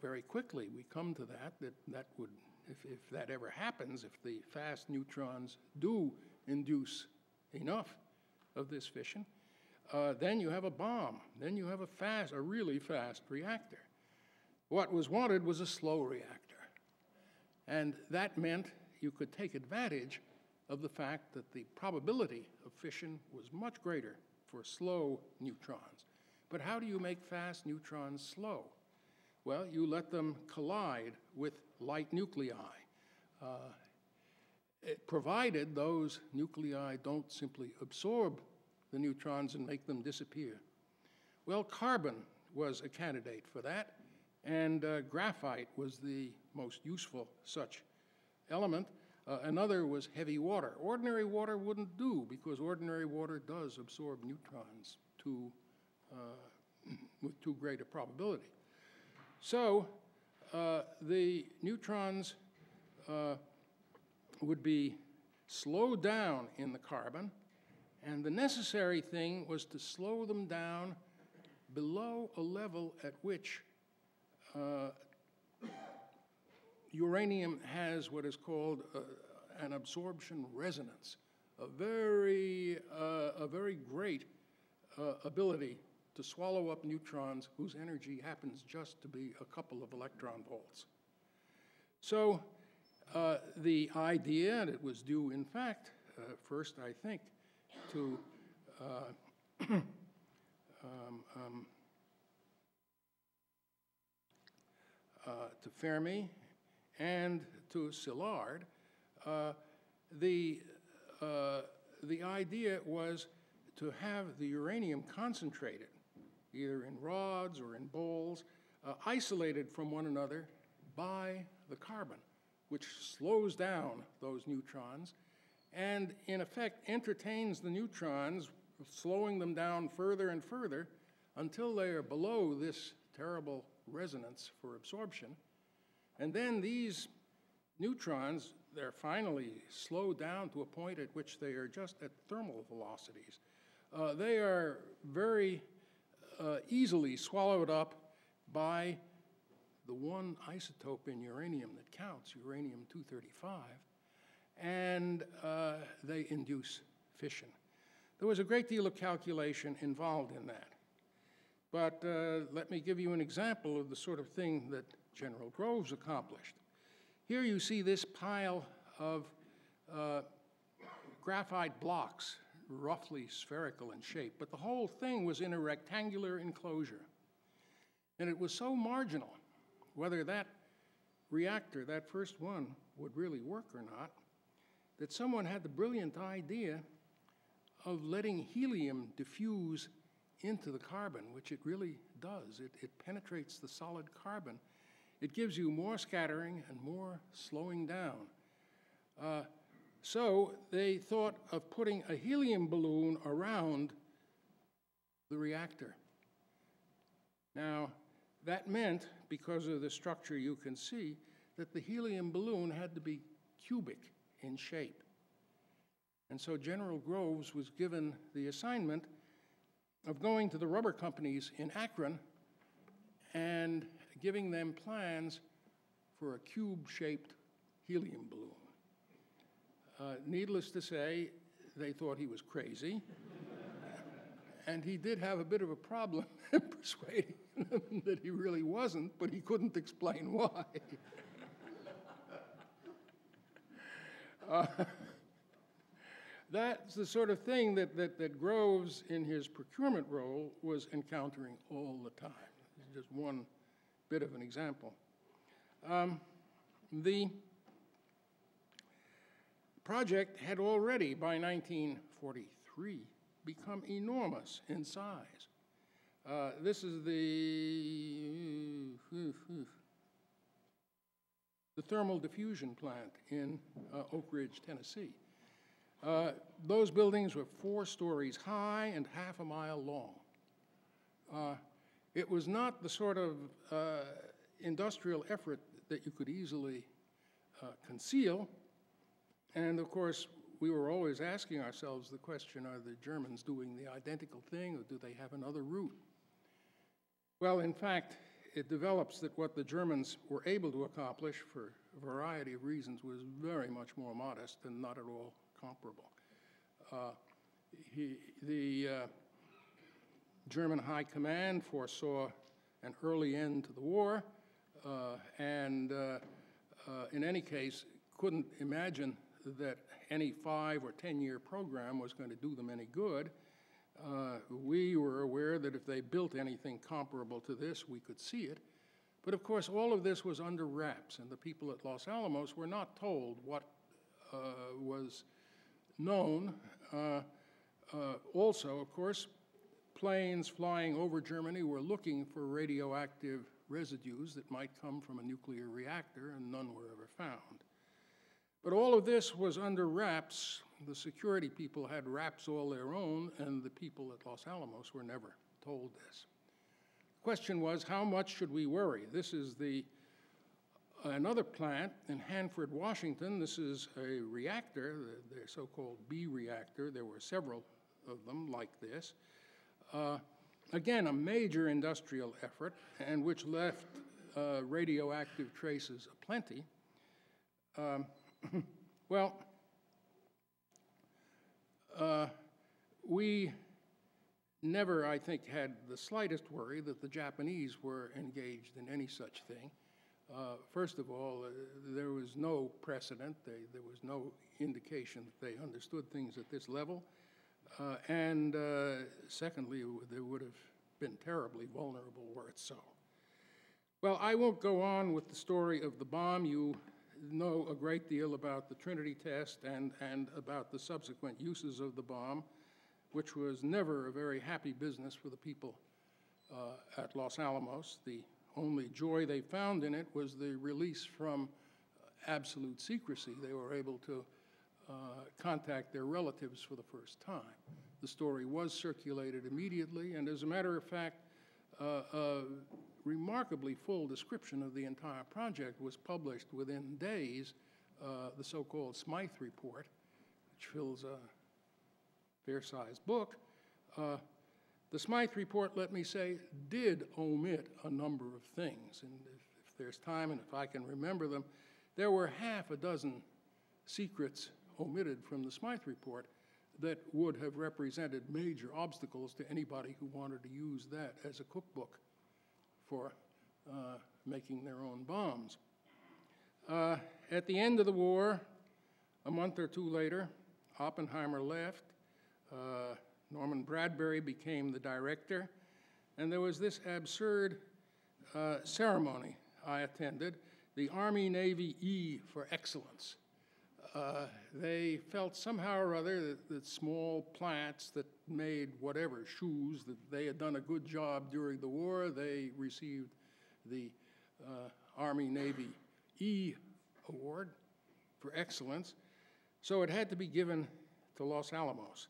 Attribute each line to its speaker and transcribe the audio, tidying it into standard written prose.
Speaker 1: very quickly we come to that would, if that ever happens, if the fast neutrons do induce enough of this fission, then you have a bomb. Then you have a really fast reactor. What was wanted was a slow reactor. And that meant you could take advantage of the fact that the probability of fission was much greater for slow neutrons. But how do you make fast neutrons slow? Well, you let them collide with light nuclei, provided those nuclei don't simply absorb the neutrons and make them disappear. Well, carbon was a candidate for that, and graphite was the most useful such element. Another was heavy water. Ordinary water wouldn't do, because ordinary water does absorb neutrons with too great a probability. So the neutrons would be slowed down in the carbon, and the necessary thing was to slow them down below a level at which uranium has what is called an absorption resonance, a very great ability to swallow up neutrons whose energy happens just to be a couple of electron volts. So the idea, and it was due, in fact, first, I think, to Fermi and to Szilard, the idea was to have the uranium concentrated, either in rods or in bowls, isolated from one another by the carbon, which slows down those neutrons and, in effect, entertains the neutrons, slowing them down further and further until they are below this terrible resonance for absorption. And then these neutrons, they're finally slowed down to a point at which they are just at thermal velocities. They are very easily swallowed up by the one isotope in uranium that counts, uranium-235, and they induce fission. There was a great deal of calculation involved in that. But let me give you an example of the sort of thing that General Groves accomplished. Here you see this pile of graphite blocks, roughly spherical in shape, but the whole thing was in a rectangular enclosure. And it was so marginal whether that reactor, that first one, would really work or not, that someone had the brilliant idea of letting helium diffuse into the carbon, which it really does. It penetrates the solid carbon. It gives you more scattering and more slowing down. So they thought of putting a helium balloon around the reactor. Now, that meant, because of the structure you can see, that the helium balloon had to be cubic in shape. And so General Groves was given the assignment of going to the rubber companies in Akron and giving them plans for a cube-shaped helium balloon. Needless to say, they thought he was crazy. And he did have a bit of a problem persuading them that he really wasn't, but he couldn't explain why. That's the sort of thing that Groves, in his procurement role, was encountering all the time. It's just one bit of an example. The project had already, by 1943, become enormous in size. This is the thermal diffusion plant in Oak Ridge, Tennessee. Those buildings were 4 stories high and half a mile long. It was not the sort of industrial effort that you could easily conceal. And of course, we were always asking ourselves the question, are the Germans doing the identical thing, or do they have another route? Well, in fact, it develops that what the Germans were able to accomplish for a variety of reasons was very much more modest and not at all comparable. The German High Command foresaw an early end to the war, and in any case, couldn't imagine that any 5 or 10-year program was going to do them any good. We were aware that if they built anything comparable to this, we could see it. But of course, all of this was under wraps, and the people at Los Alamos were not told what was known. Also, of course, planes flying over Germany were looking for radioactive residues that might come from a nuclear reactor, and none were ever found. But all of this was under wraps. The security people had wraps all their own, and the people at Los Alamos were never told this. The question was, how much should we worry? This is another plant in Hanford, Washington. This is a reactor, the so-called B reactor. There were several of them like this. Again, a major industrial effort, and which left radioactive traces aplenty. Well, we never, I think, had the slightest worry that the Japanese were engaged in any such thing. First of all, there was no precedent. There was no indication that they understood things at this level. And secondly, they would have been terribly vulnerable were it so. Well, I won't go on with the story of the bomb. You know a great deal about the Trinity test and about the subsequent uses of the bomb, which was never a very happy business for the people at Los Alamos. The only joy they found in it was the release from absolute secrecy. They were able to contact their relatives for the first time. The story was circulated immediately, and as a matter of fact, a remarkably full description of the entire project was published within days, the so-called Smythe Report, which fills a fair-sized book. The Smythe Report, let me say, did omit a number of things, and if there's time and if I can remember them, there were half a dozen secrets omitted from the Smythe Report that would have represented major obstacles to anybody who wanted to use that as a cookbook for making their own bombs. At the end of the war, a month or two later, Oppenheimer left. Norman Bradbury became the director, and there was this absurd ceremony I attended, the Army-Navy E for Excellence. They felt somehow or other that small plants that made whatever, shoes, that they had done a good job during the war. They received the Army-Navy E Award for Excellence. So it had to be given to Los Alamos.